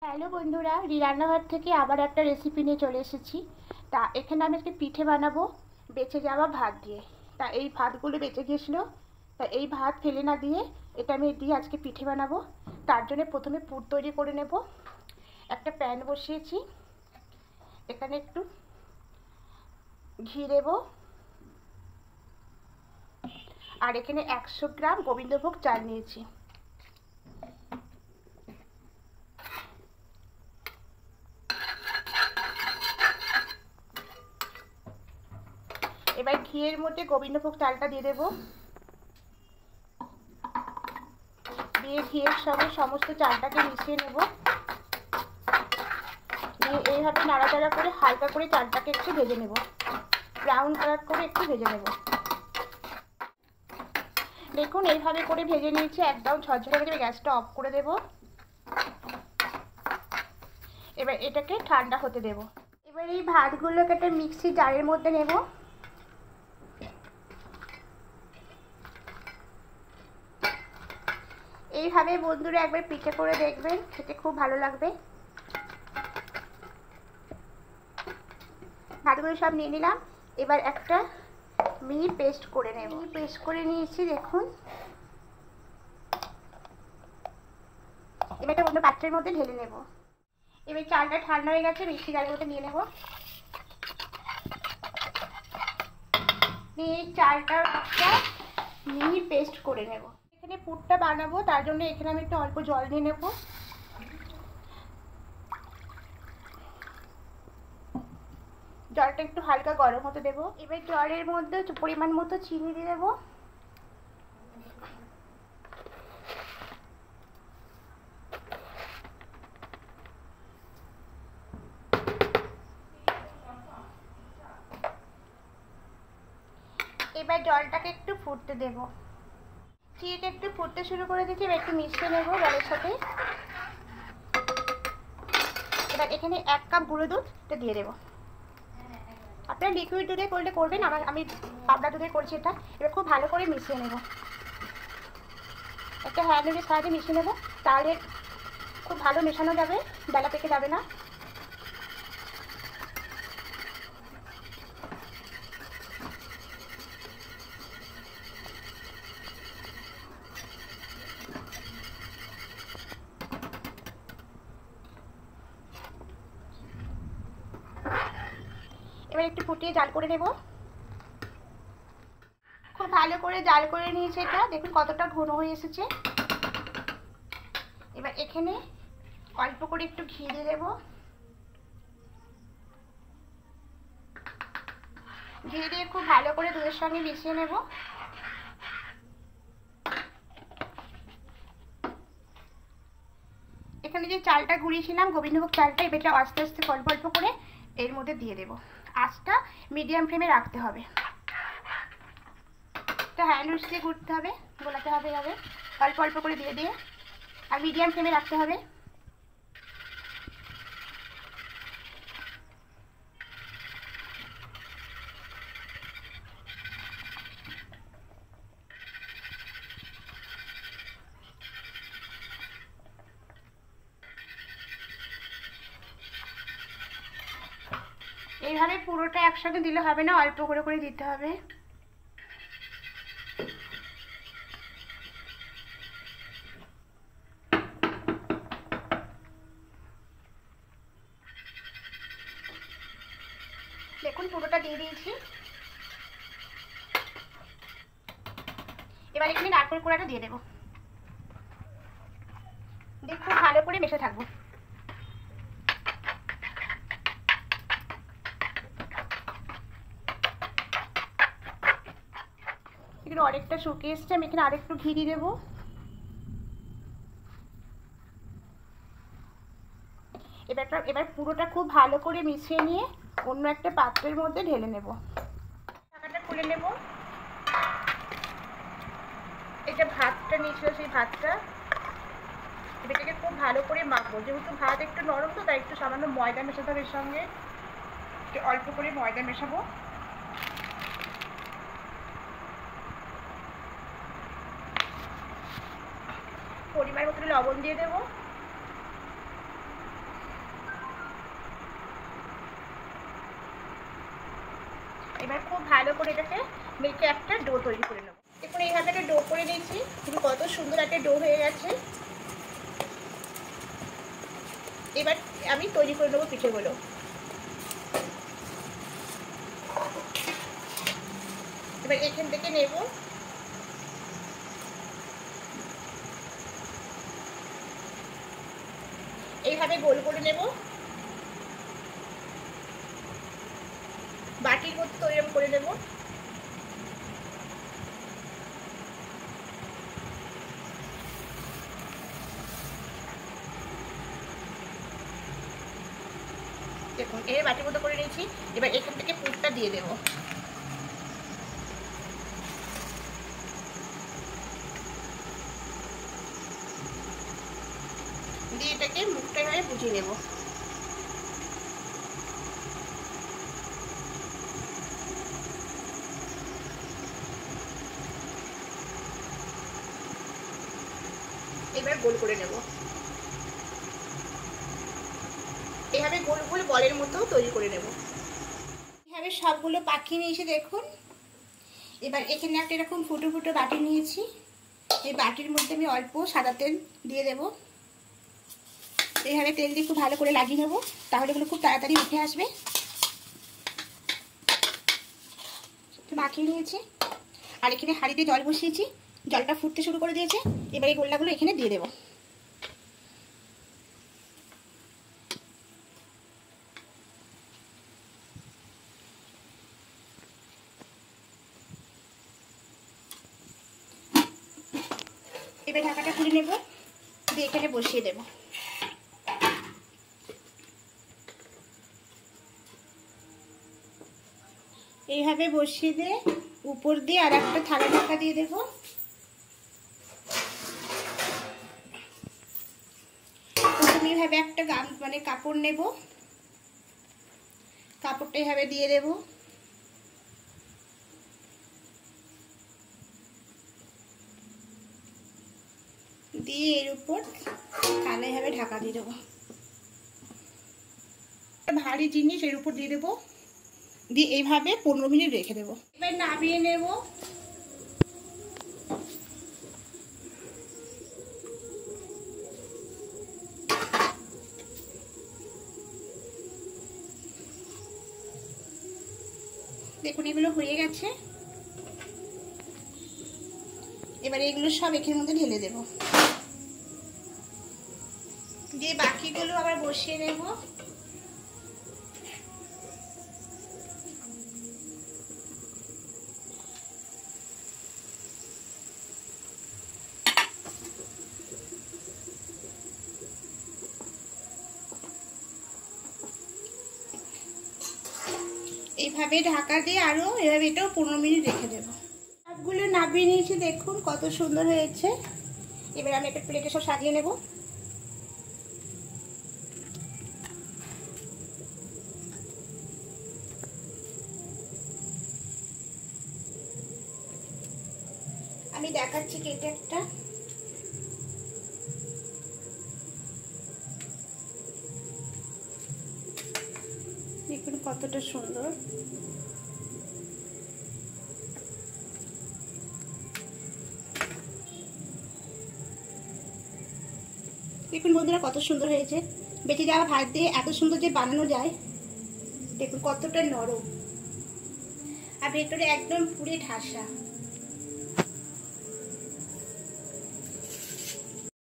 Hello বন্ধুরা, রান্নাঘর থেকে আবার একটা রেসিপি নিয়ে চলে এসেছি। তা এখানে আমি আজকে পিঠে বানাবো বেঁচে যাওয়া ভাত দিয়ে। তা এই ভাতগুলো বেঁচে গিয়েছিলো, তা এই ভাত ফেলে না দিয়ে এটা আমি দিয়ে আজকে পিঠে বানাবো। তার জন্য প্রথমে পুর তৈরি করে নেব। একটা প্যান বসিয়েছি, এখানে একটু ঘি দেব, আর এখানে 100 গ্রাম গোবিন্দভোগ চাল নিয়েছি। এবার ঘিয়ের মধ্যে গোবিন্দভোগ চালটা দিয়ে দেবো, দিয়ে ঘিয়ের সঙ্গে সমস্ত চালটাকে মিশিয়ে নেব। দিয়ে এইভাবে নাড়াচাড়া করে হালকা করে চালটাকে একটু ভেজে নেব, ব্রাউন কালার করে একটু ভেজে নেব। দেখুন এইভাবে করে ভেজে নিয়েছি, একদম ঝরঝরে ভেজে। গ্যাসটা অফ করে দেব। এবার এটাকে ঠান্ডা হতে দেব। এবার এই ভাতগুলোকে একটা মিক্সি জারের মধ্যে নেব। এইভাবে বন্ধুরা একবার পিঠে করে দেখবেন, খেতে খুব ভালো লাগবে। ভাতগুলো সব নিয়ে নিলাম। এবার একটা মিহি পেস্ট করে নেব। পেস্ট করে নিয়েছি দেখুন। এবার একটা অন্য পাত্রের মধ্যে ঢেলে নেব। এবার চালটা ঠান্ডা হয়ে গেছে, মিক্সি জারের মধ্যে নিয়ে নেব। নিয়ে চালটা একটা মিহি পেস্ট করে নেব। এখানে পুরটা বানাবো, তার জন্য এখানে আমি একটু অল্প জল নিয়ে নেব। জলটা একটু হালকা গরম হতে দেবো। এবার জলের মধ্যে পরিমাণ মতো চিনি দিয়ে দেবো। এবার জলটাকে একটু ফুটতে দেব। চিনিটা একটু ফুটতে শুরু করে দিচ্ছি, এবার একটু মিশিয়ে নেবো জলের সাথে। এবার এখানে 1 কাপ গুঁড়ো দুধটা দিয়ে দেবো। আপনারা লিকুইড দুধে করলে করবেন, আমি পাউডার দুধে করছি এটা। এবার খুব ভালো করে মিশিয়ে নেব, একটা হ্যান্ডেলের সাহায্যে মিশিয়ে নেব। তাহলে খুব ভালো মেশানো যাবে, ডালা পেকে যাবে না। এবার একটু ফুটিয়ে জাল করে নেব। খুব ভালো করে জাল করে নিয়েছি এটা, দেখুন কতটা ঘন হয়ে এসেছে। এবার এখানে অল্প করে একটু ঘি দিয়ে দেবো। ঘি দিয়ে খুব ভালো করে দুধের সঙ্গে মিশিয়ে নেব। এখানে যে চালটা গুঁড়িয়েছিলাম গোবিন্দভোগ চালটা, এবারটা আস্তে আস্তে অল্প অল্প করে এর মধ্যে দিয়ে দেবো। আঁচটা মিডিয়াম ফ্লেমে রাখতে হবে। তো হ্যান্ড উইচ দিয়ে ঘুরতে হবে, গোলাতে হবে এভাবে অল্প অল্প করে দিয়ে দিয়ে, আর মিডিয়াম ফ্লেমে রাখতে হবে। এইভাবে পুরোটা একসাথে দিলে হবে না, অল্প করে করে দিতে হবে। দেখুন পুরোটা দিয়ে দিয়েছি। এবার এখানে নারকেল কোড়াটা দিয়ে দেবো। দিয়ে খুব ভালো করে মেশে থাকবো। এখানে অনেকটা শুকিয়ে এসছে, আমি এখানে আরেকটু ঘি দিয়ে দেবো। এবার পুরোটা খুব ভালো করে মিশিয়ে নিয়ে অন্য একটা পাত্রের মধ্যে ঢেলে নেব। ঢাকাটা খুলে নেব। এটা ভাতটা নিয়েছিল, সেই ভাতটা এটাকে খুব ভালো করে মাখবো। যেহেতু ভাত একটু নরম, তো তাই একটু সামান্য ময়দা মেশাতে হবে। এর সঙ্গে অল্প করে ময়দা মেশাবো। পরিমাণ মতো লবণ দিয়ে দেবো। এবার খুব ভালো করে এটাকে মেখে একটা ডো তৈরি করে নেবো। দেখুন এইভাবে একটা ডো করে নিয়েছি, কিন্তু কত সুন্দর একটা ডো হয়ে গেছে। এবার আমি তৈরি করে নেবো পিঠেগুলো। এবার এখান থেকে নেব, এইভাবে গোল করে নেব, বাটির মতো তৈরি করে নেব। দেখুন এই বাটির মতো করে নিয়েছি। এবার এখান থেকে পুরটা দিয়ে দেব। দিয়ে এটাকে মুখটা এভাবে বুঝিয়ে নেব। এবার গোল করে নেব, এভাবে গোল গোল বলের মতো তৈরি করে নেব। এভাবে সবগুলো পাকিয়ে নিয়েছি দেখুন। এবার এখানে একটা এরকম ফুটো ফুটো বাটি নিয়েছি, এই বাটির মধ্যে আমি অল্প সাদা তেল দিয়ে দেব। এইভাবে তেল দিয়ে খুব ভালো করে লাগিয়ে নেব, তাহলে এগুলো খুব তাড়াতাড়ি উঠে আসবে। মাখিয়ে নিয়েছি, আর এখানে হাঁড়িতে জল বসিয়েছি, জলটা ফুটতে শুরু করে দিয়েছে। এবার এই গোল্লাগুলো এখানে দিয়ে দেবো। এবার ঢাকাটা খুলে নেব, দিয়ে এখানে বসিয়ে দেব। এইভাবে বসিয়ে দিয়ে উপর দিয়ে আর একটা থালা ঢাকা দিয়ে দেব। প্রথমে এইভাবে একটা কাপড় নেব, কাপড়টা এইভাবে দিয়ে দেব। দিয়ে এর উপর থালা এইভাবে ঢাকা দিয়ে দেবো। ভারী জিনিস এর উপর দিয়ে দেবো, দিয়ে এইভাবে 15 মিনিট রেখে দেবো। এবার নামিয়ে নেব। দেখুন এগুলো হয়ে গেছে। এবার এগুলো সব এখানের মধ্যে ঢেলে দেব, দিয়ে বাকিগুলো আবার বসিয়ে নেব। এইভাবে ঢাকা দিয়ে আরো এভাবে এটাও 15 মিনিট রেখে দেব। সবগুলো নামিয়ে নিয়েছি, দেখুন কত সুন্দর হয়েছে। এবার আমি একটা প্লেটে সব সাজিয়ে নেব। আমি দেখাচ্ছি কেটে একটা। দেখুন কতটা সুন্দর। দেখুন বন্ধুরা কত সুন্দর হয়েছে। বেঁচে যাওয়া ভাত দিয়ে এত সুন্দর যে বানানো যায়, দেখুন কতটা নরম, আর ভেতরে একদম পুরে ঠাসা।